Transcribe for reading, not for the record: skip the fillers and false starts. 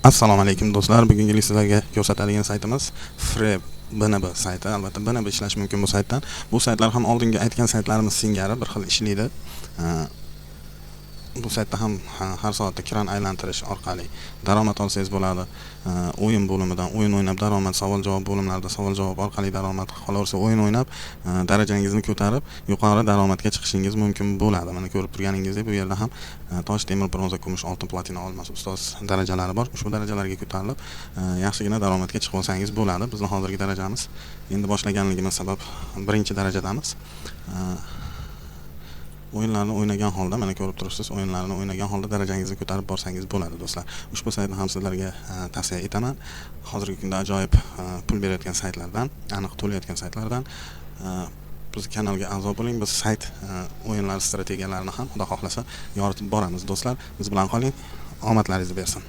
Assalomu alaykum do'stlar. Bugungi sizlarga ko'rsatadigan saytimiz FreeBNB sayti. Albatta BNB ishlash mumkin bu saytdan. Bu saytlar ham oldingi aytgan saytlarimiz singari bir xil ishlaydi. Bu saytda ham har soatda kran aylantirish orqali daromad olsangiz bo'ladi. O'yin bo'limidan o'yin o'ynab daromad, savol-javob bo'limlarida savol-javob orqali daromad, qolaversa o'yin o'ynab darajangizni ko'tarib yuqori daromadga chiqishingiz mumkin bo'ladi. Mana ko'rib turganingizdek, bu yerda ham tosh, temir, bronza, kumush, oltin, platina, olmos, ustoz darajalari bor. Ushbu darajalarga ko'tarilib yaxshigina daromadga chiqib olsangiz bo'ladi. Bizning hozirgi darajamiz endi boshlaganligimiz sabab birinchi darajadamiz. O'yinlarni o'ynagan holda, mana ko'rib turibsiz, o'yinlarni o'ynagan holda darajangizni ko'tarib borsangiz bo'ladi do'stlar. Ushbu saytni ham sizlarga tavsiya etaman. Hozirgi kunda ajoyib pul berayotgan saytlardan, aniq to'layotgan saytlardan biz kanalga a'zo bo'ling. Biz sayt o'yinlar strategiyalarini ham xudo xohlasa yoritib boramiz do'stlar. Biz bilan qoling. Omadlaringizni bersin.